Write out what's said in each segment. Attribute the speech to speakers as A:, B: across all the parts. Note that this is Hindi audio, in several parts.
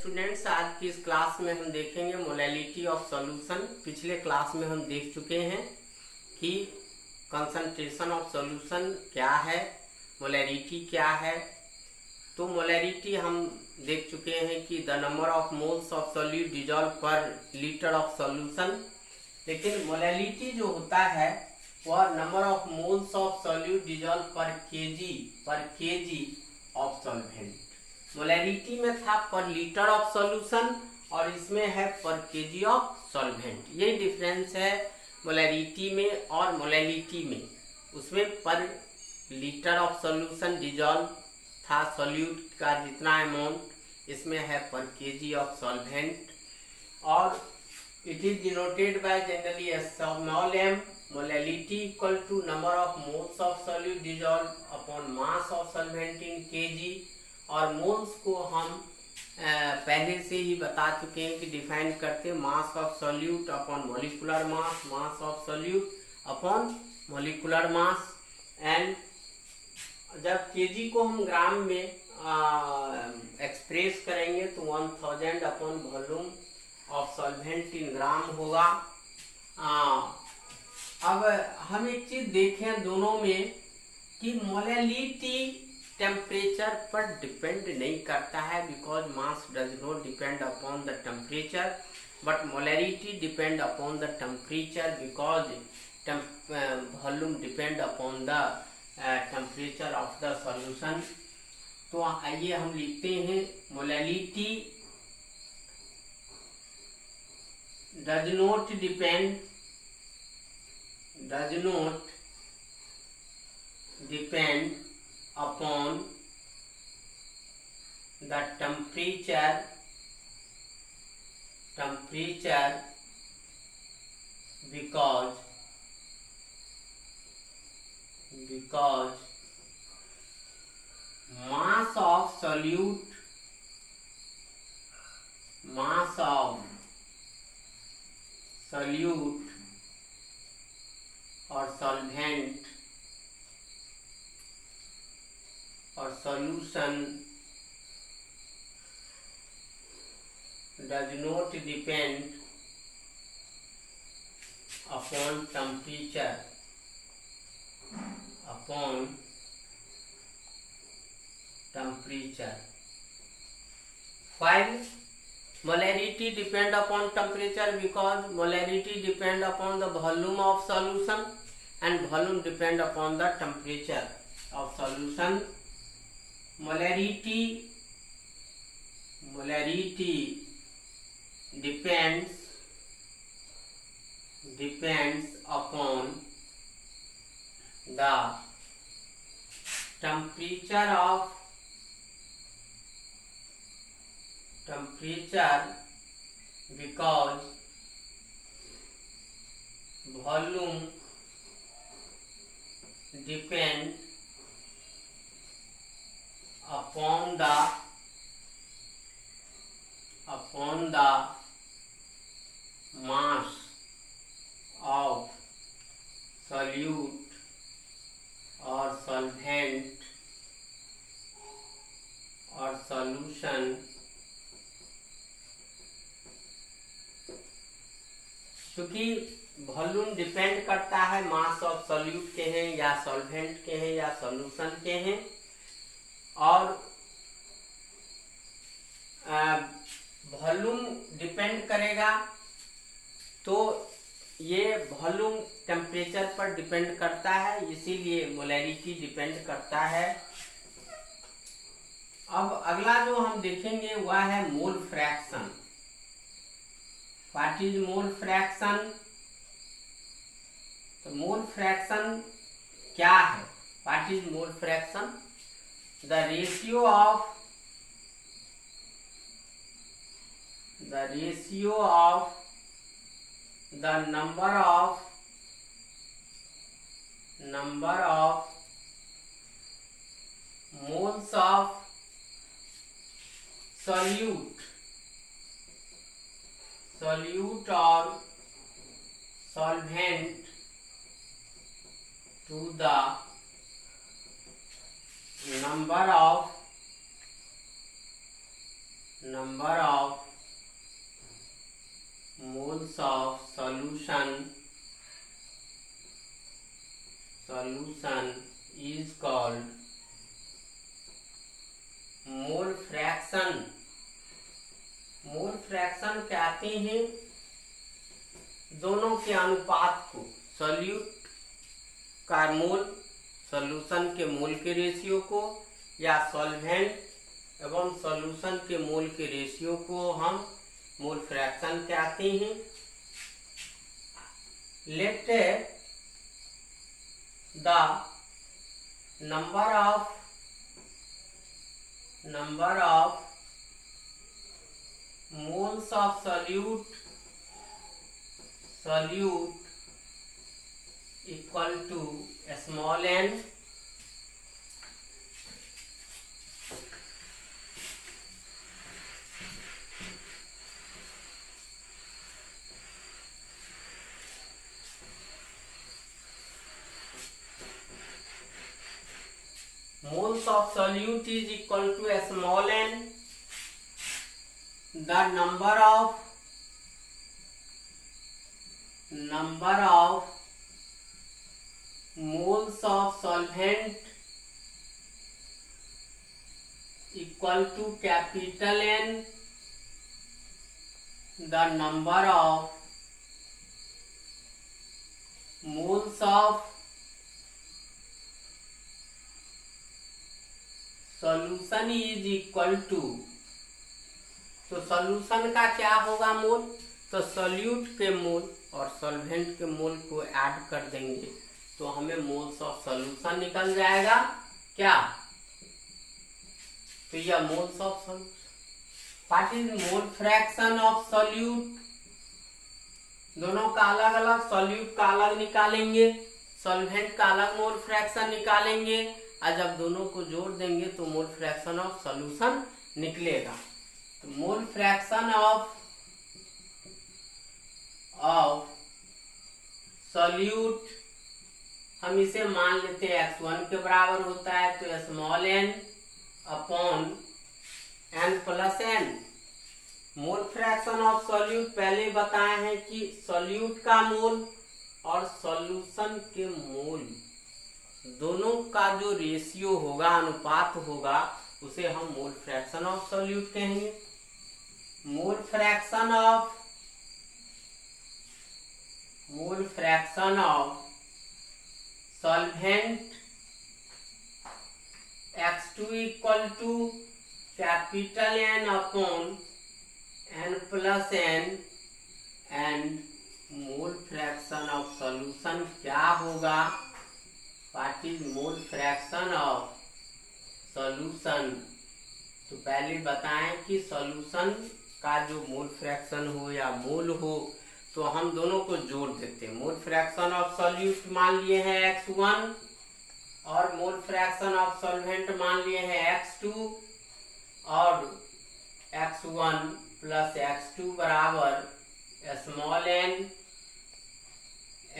A: स्टूडेंट्स, आज की इस क्लास में हम देखेंगे मोलैलिटी ऑफ सॉल्यूशन। पिछले क्लास में हम देख चुके हैं कि कंसंट्रेशन ऑफ सॉल्यूशन क्या है, मोलैलिटी क्या है। तो मोलैलिटी हम देख चुके हैं कि the number of moles of solute dissolve पर लीटर ऑफ सॉल्यूशन। लेकिन मोलैलिटी जो होता है वह number of moles of solute dissolve पर केजी ऑफ सॉल्वेंट। मोलैलिटी में था पर लीटर ऑफ सॉल्यूशन और इसमें है पर केजी ऑफ सॉल्वेंट। ये डिफरेंस है मोलैलिटी में और मोलैलिटी में। उसमें पर लीटर ऑफ सॉल्यूशन डिजॉल्व था सॉल्यूट का जितना अमाउंट, इसमें है पर केजी ऑफ सॉल्वेंट। और it is denoted by generally as small m। Molality equal to number of moles of solute dissolve upon mass of solvent in KG. और मोल्स को हम पहले से ही बता चुके हैं कि डिफाइन करते हैं mass of solute upon molecular mass, mass of solute upon molecular mass. And जब केजी को हम ग्राम में एक्सप्रेस करेंगे तो 1000 upon volume of solvent in gram होगा। अब हम एक चीज देखें दोनों में कि मोलैलिटी टेम्परेचर पर डिपेंड नहीं करता है, because mass does not depend upon the temperature, but molality depend upon the temperature because volume depend upon the temperature of the solution. तो आइए हम लिखते हैं molality does not depend upon the temperature because mass of solute or solvent or solution does not depend upon temperature, while molarity depend upon temperature because molarity depend upon the volume of solution and volume depend upon the temperature of solution. Molarity depends upon the temperature because volume depend upon the mass of solute or solvent or solution। क्योंकि वॉल्यूम डिपेंड करता है मास ऑफ सॉल्यूट के हैं या सॉल्वेंट के हैं या सॉल्यूशन के हैं, और वॉल्यूम डिपेंड करेगा तो ये वॉल्यूम टेम्परेचर पर डिपेंड करता है, इसीलिए मोलैलिटी डिपेंड करता है। अब अगला जो हम देखेंगे वह है mole fraction. What is mole fraction? तो मोल फ्रैक्शन क्या है? What is mole fraction? The ratio of the number of moles of solute or solvent to the number of number of moles of solution is called mole fraction. Mole fraction कहते हैं दोनों के अनुपात को, सॉल्यूट का मोल सॉल्यूशन के मोल के रेशियो को, या सॉल्वेंट एवं सॉल्यूशन के मोल के रेशियो को हम मोल फ्रैक्शन कहते हैं। Let the number of moles of solute equal to small n moles of solute is equal to small n, the number of moles of solvent equal to capital N, the number of moles of solution is equal to, तो सॉल्यूशन का क्या होगा मोल, तो सॉल्यूट के मोल और सॉल्वेंट के मोल को ऐड कर देंगे तो हमें मोल्स ऑफ सॉल्यूशन निकल जाएगा क्या, तो यह moles of solution. What is mole fraction of solute, दोनों का अलग अलग, सॉल्यूट का अलग निकालेंगे, सॉल्वेंट का अलग मोल फ्रैक्शन निकालेंगे, और जब दोनों को जोड़ देंगे तो मोल फ्रैक्शन ऑफ सॉल्यूशन निकलेगा। तो मोल फ्रैक्शन ऑफ सॉल्यूट हम इसे मान लेते हैं x1 के बराबर होता है, तो small n upon n plus n। Mole fraction of solute पहले बताए हैं कि सॉल्यूट का मोल और सॉल्यूशन के मोल दोनों का जो रेशियो होगा, अनुपात होगा, उसे हम मोल फ्रैक्शन ऑफ सॉल्यूट कहेंगे। Mole fraction of solvent x2 equal to capital N upon n plus n, and mole fraction of solution क्या होगा, what is mole fraction of solution. तो पहले बताएं कि सॉल्यूशन का जो मोल फ्रैक्शन हो या मोल हो तो हम दोनों को जोड़ देते हैं। मोल फ्रैक्शन ऑफ सॉल्यूट मान लिए हैं x1 और मोल फ्रैक्शन ऑफ सॉल्वेंट मान लिए हैं x2, और x1 प्लस x2 बराबर small n,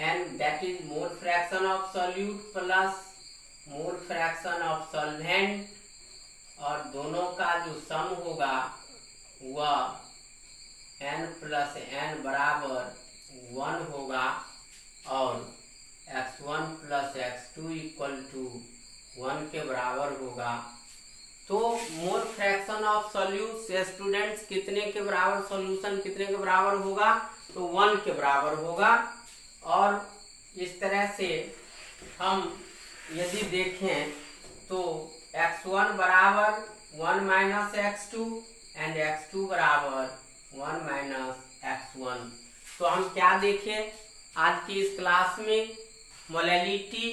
A: and that is mole fraction of solute plus mole fraction of solvent, और दोनों का जो सम होगा वह n प्लस n बराबर 1 होगा, और x1 plus x2 equal to 1 के बराबर होगा। तो मोल फ्रैक्शन ऑफ सॉल्यूट से स्टूडेंट्स कितने के बराबर, सॉल्यूशन कितने के बराबर होगा, तो 1 के बराबर होगा। और इस तरह से हम यदि देखें तो x1 बराबर 1 माइनस x2 एंड x2 बराबर 1 माइनस x1। तो हम क्या देखें आज की इस क्लास में, molality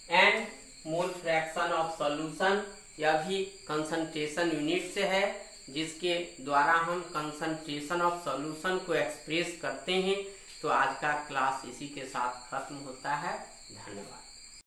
A: and mole fraction of solution. यह भी कंसंट्रेशन यूनिट से है, जिसके द्वारा हम कंसंट्रेशन ऑफ सॉल्यूशन को एक्सप्रेस करते हैं। तो आज का क्लास इसी के साथ खत्म होता है। धन्यवाद।